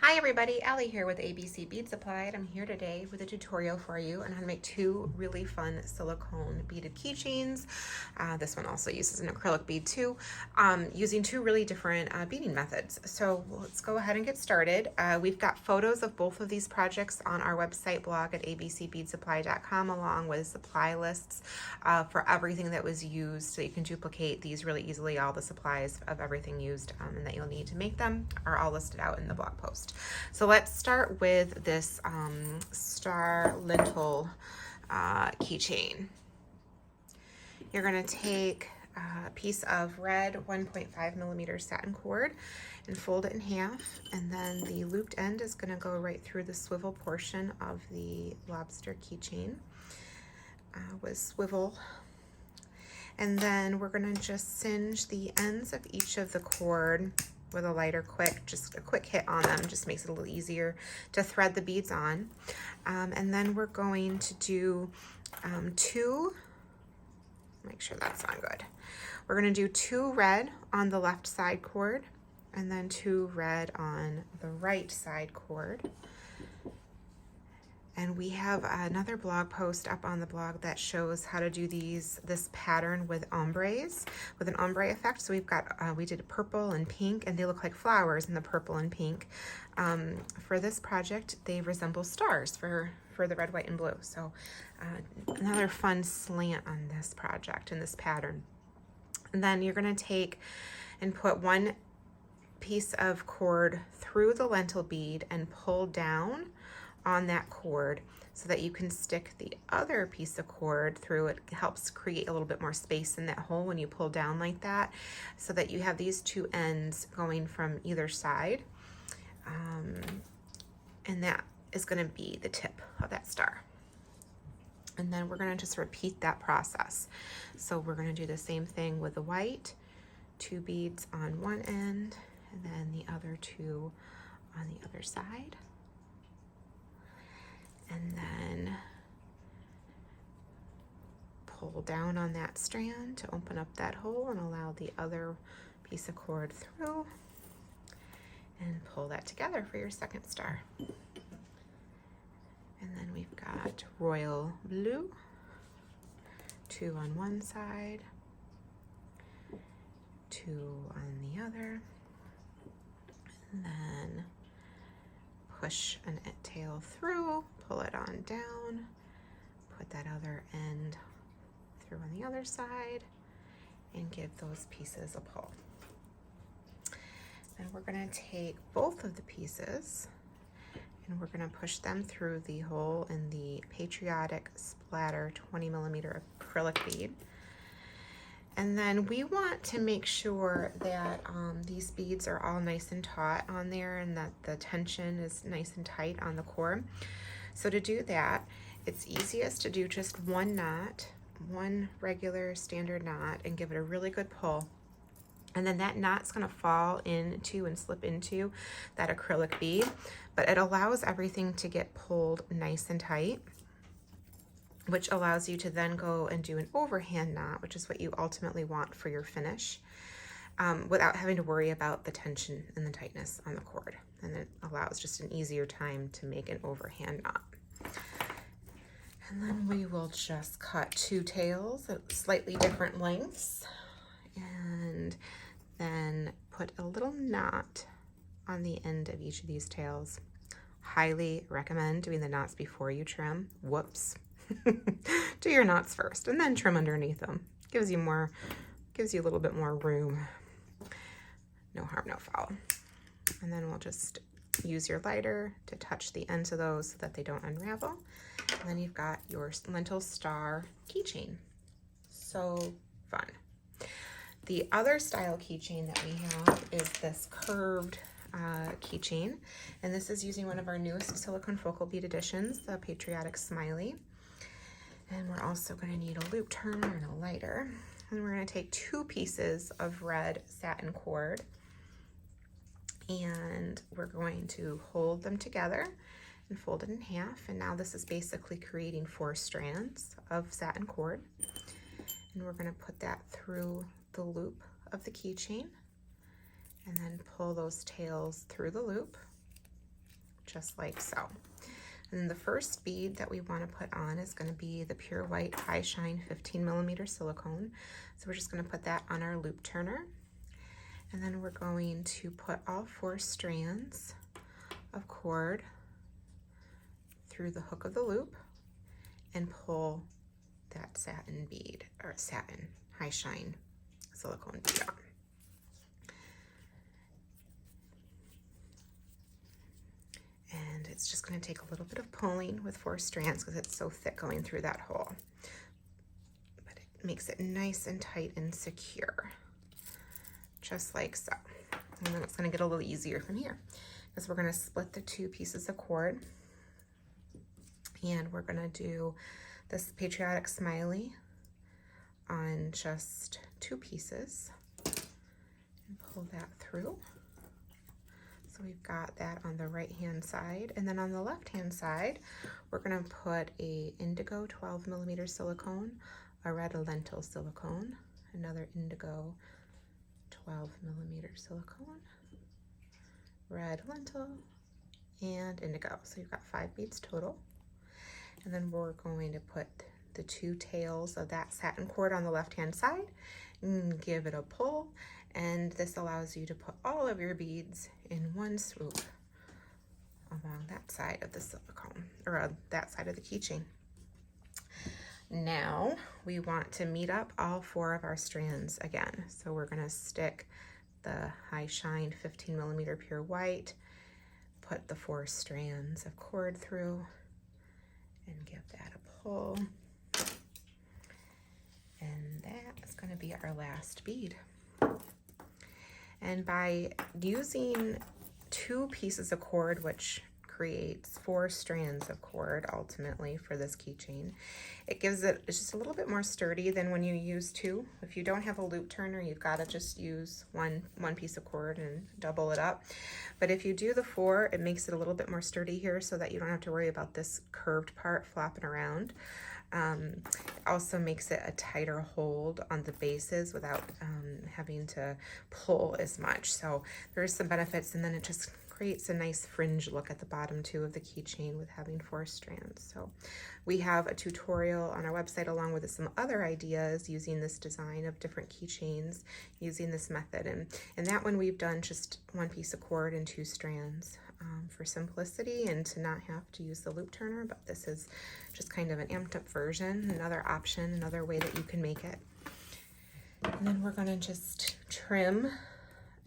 Hi everybody, Allie here with ABC Bead Supply, and I'm here today with a tutorial for you on how to make two really fun silicone beaded keychains. This one also uses an acrylic bead too, using two really different beading methods. So let's go ahead and get started. We've got photos of both of these projects on our website blog at abcbeadsupply.com, along with supply lists for everything that was used, so you can duplicate these really easily. All the supplies of everything used and that you'll need to make them are all listed out in the blog post. So let's start with this star lentil keychain. You're going to take a piece of red 1.5 millimeter satin cord and fold it in half, and then the looped end is going to go right through the swivel portion of the lobster keychain with swivel. And then we're going to just singe the ends of each of the cord with a lighter quick, just a quick hit on them, just makes it a little easier to thread the beads on. And then we're going to do make sure that's on good. We're gonna do 2 red on the left side cord and then 2 red on the right side cord. And we have another blog post up on the blog that shows how to do this pattern with ombres, with an ombre effect. So we've got, we did purple and pink, and they look like flowers in the purple and pink. For this project, they resemble stars for the red, white, and blue. So another fun slant on this project and this pattern. And then you're gonna take and put one piece of cord through the lentil bead and pull down on that cord so that you can stick the other piece of cord through. It helps create a little bit more space in that hole when you pull down like that, so that you have these two ends going from either side, and that is going to be the tip of that star. And then we're going to just repeat that process. So we're going to do the same thing with the white, 2 beads on one end and then the other 2 on the other side. And then pull down on that strand to open up that hole and allow the other piece of cord through, and pull that together for your second star. And then we've got royal blue, 2 on one side, 2 on the other, and then push a tail through, pull it on down, put that other end through on the other side, and give those pieces a pull. And we're going to take both of the pieces and we're going to push them through the hole in the Patriotic splatter 20 millimeter acrylic bead. And then we want to make sure that these beads are all nice and taut on there, and that the tension is nice and tight on the cord. So to do that, it's easiest to do just one knot, one regular standard knot, and give it a really good pull. And then that knot's gonna fall into and slip into that acrylic bead, but it allows everything to get pulled nice and tight, which allows you to then go and do an overhand knot, which is what you ultimately want for your finish, without having to worry about the tension and the tightness on the cord. And it allows just an easier time to make an overhand knot. And then we will just cut 2 tails at slightly different lengths, and then put a little knot on the end of each of these tails. Highly recommend doing the knots before you trim. Whoops. Do your knots first and then trim underneath them. Gives you a little bit more room. No harm, no foul. And then we'll just use your lighter to touch the ends of those so that they don't unravel. And then you've got your lentil star keychain. So fun. The other style keychain that we have is this curved keychain, and this is using one of our newest silicone focal bead additions, the Patriotic Smiley. And we're also going to need a loop turner and a lighter. And we're going to take 2 pieces of red satin cord, and we're going to hold them together and fold it in half. And now this is basically creating 4 strands of satin cord. And we're going to put that through the loop of the keychain and then pull those tails through the loop. just like so. And then the first bead that we want to put on is going to be the pure white high shine 15mm silicone. So we're just going to put that on our loop turner. And then we're going to put all 4 strands of cord through the hook of the loop and pull that satin bead, or satin high shine silicone bead on. And it's just going to take a little bit of pulling with 4 strands because it's so thick going through that hole. But it makes it nice and tight and secure, just like so. And then it's going to get a little easier from here because we're going to split the 2 pieces of cord. And we're going to do this Patriotic smiley on just 2 pieces and pull that through. So we've got that on the right hand side, and then on the left hand side we're going to put a indigo 12mm silicone, a red lentil silicone, another indigo 12mm silicone, red lentil, and indigo. So you've got 5 beads total. And then we're going to put the 2 tails of that satin cord on the left hand side and give it a pull, and this allows you to put all of your beads in one swoop along that side of the silicone, or that side of the keychain. Now we want to meet up all 4 of our strands again. So we're going to stick the high shine 15mm pure white, put the 4 strands of cord through, and give that a pull. And that is going to be our last bead. And by using 2 pieces of cord, which creates 4 strands of cord ultimately for this keychain, it gives it's just a little bit more sturdy than when you use 2. If you don't have a loop turner, you've got to just use one piece of cord and double it up. But if you do the 4, it makes it a little bit more sturdy here so that you don't have to worry about this curved part flopping around. It also makes it a tighter hold on the bases without having to pull as much. So there's some benefits, and then it just creates a nice fringe look at the bottom too of the keychain with having 4 strands. So we have a tutorial on our website along with some other ideas using this design of different keychains using this method. And in that one we've done just 1 piece of cord and 2 strands for simplicity and to not have to use the loop turner, but this is just kind of an amped up version, another option, another way that you can make it. And then we're going to just trim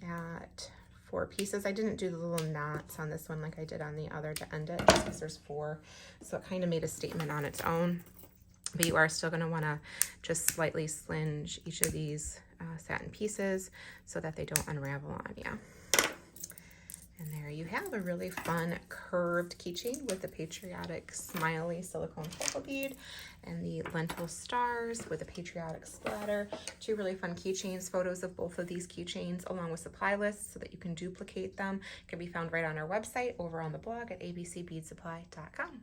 at 4 pieces. I didn't do the little knots on this one like I did on the other to end it, just because there's 4, so it kind of made a statement on its own. But you are still going to want to just slightly slinge each of these satin pieces so that they don't unravel on you. And there you have a really fun curved keychain with the Patriotic smiley silicone focal bead and the lentil stars with a Patriotic splatter. 2 really fun keychains. Photos of both of these keychains along with supply lists so that you can duplicate them can be found right on our website over on the blog at abcbeadsupply.com.